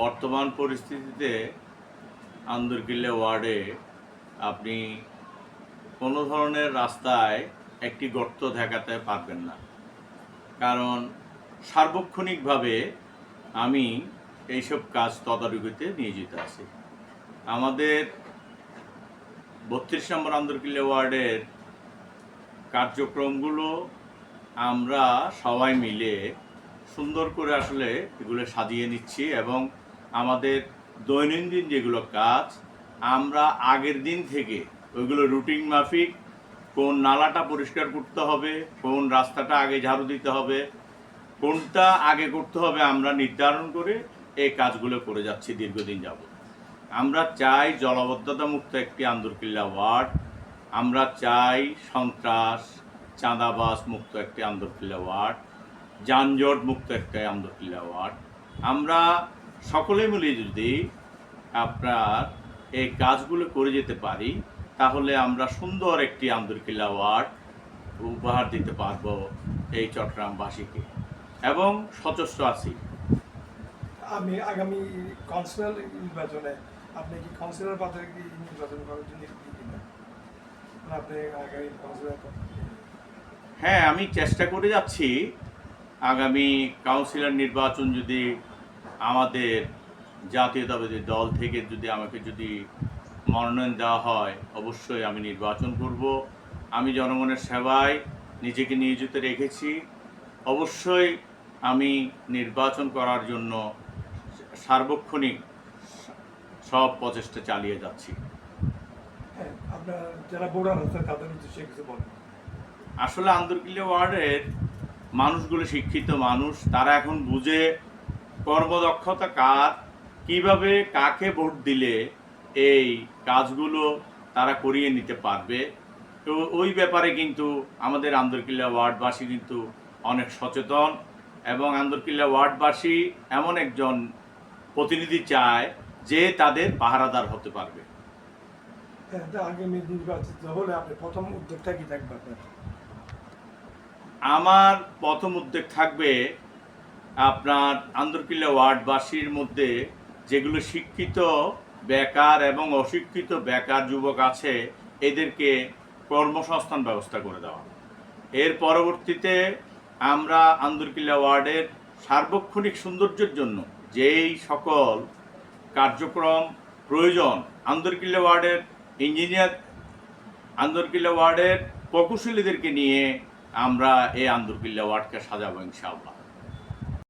বর্তমান পরিস্থিতিতে আন্দরকিল্লা ওয়ার্ডে আপনি কোনো ধরনের রাস্তায় একটি গর্ত দেখাতে পারবেন না, কারণ সার্বক্ষণিকভাবে আমি এইসব কাজ তদারকিতে নিয়োজিত আছি। আমাদের 32 নম্বর আন্দরকিল্লা ওয়ার্ডের কার্যক্রমগুলো আমরা সবাই মিলে সুন্দর করে আসলে এগুলো সাজিয়ে নিচ্ছি এবং আমাদের দৈনন্দিন যেগুলো কাজ আমরা আগের দিন থেকে ওইগুলো রুটিন মাফিক কোন নালাটা পরিষ্কার করতে হবে, কোন রাস্তাটা আগে ঝাড়ু দিতে হবে, কোনটা আগে করতে হবে আমরা নির্ধারণ করে এই কাজগুলো করে যাচ্ছি দীর্ঘদিন যাবত। আমরা চাই জলাবদ্ধতা মুক্ত একটি আন্দরকিল্লা ওয়ার্ড, আমরা চাই সন্ত্রাস চাঁদাবাজ মুক্ত একটি আন্দরকিল্লা ওয়ার্ড, যানজট মুক্ত একটি আন্দরকিল্লা ওয়ার্ড। আমরা সকলে মিলে যদি আপনার এই কাজগুলো করে যেতে পারি তাহলে আমরা সুন্দর একটি আন্দরকিল্লা ওয়ার্ড উপহার দিতে পারবো এই চট্টগ্রামবাসীকে এবং সচেষ্ট আছি। আমি আগামী কাউন্সিলর নির্বাচনে আপনি কি কাউন্সিলর পদে কি নির্বাচন করার জন্য আপনি আগামী কাউন্সিলর? হ্যাঁ, আমি চেষ্টা করে যাচ্ছি। আগামী কাউন্সিলর নির্বাচন যদি আমাদের জাতীয়তাবাদী দল থেকে যদি আমাকে যদি মনোনয়ন দেওয়া হয় অবশ্যই আমি নির্বাচন করব। আমি জনগণের সেবায় নিজেকে নিয়োজিত রেখেছি, অবশ্যই আমি নির্বাচন করার জন্য সার্বক্ষণিক সব প্রচেষ্টা চালিয়ে যাচ্ছি। হ্যাঁ, আপনার যারা ভোটার আছে তাদের উদ্দেশ্যে কিছু বলেন। আসলে আন্দরকিল্লা ওয়ার্ডের মানুষগুলো শিক্ষিত মানুষ, তারা এখন বুঝে কর্মদক্ষতা কার, কিভাবে কাকে ভোট দিলে এই কাজগুলো তারা করিয়ে নিতে পারবে। তো ওই ব্যাপারে কিন্তু আমাদের আন্দরকিল্লা ওয়ার্ডবাসী কিন্তু অনেক সচেতন এবং আন্দরকিল্লা ওয়ার্ডবাসী এমন একজন প্রতিনিধি চায় যে তাদের পাহারাদার হতে পারবে। আগামী নির্বাচিত হলে আপনি প্রথম উদ্যোগটা কি থাকবে আপনার? আমার প্রথম উদ্যোগ থাকবে আপনার আন্দরকিল্লা ওয়ার্ডবাসীর মধ্যে যেগুলো শিক্ষিত বেকার এবং অশিক্ষিত বেকার যুবক আছে এদেরকে কর্মসংস্থান ব্যবস্থা করে দেওয়া। এর পরবর্তীতে আমরা আন্দরকিল্লা ওয়ার্ডের সার্বক্ষণিক সৌন্দর্যের জন্য যেই সকল কার্যক্রম প্রয়োজন আন্দরকিল্লা ওয়ার্ডের ইঞ্জিনিয়ার, আন্দরকিল্লা ওয়ার্ডের প্রকৌশলীদেরকে নিয়ে আমরা এই আন্দরকিল্লা ওয়ার্ডকে সাজাবো ইনশাআল্লাহ।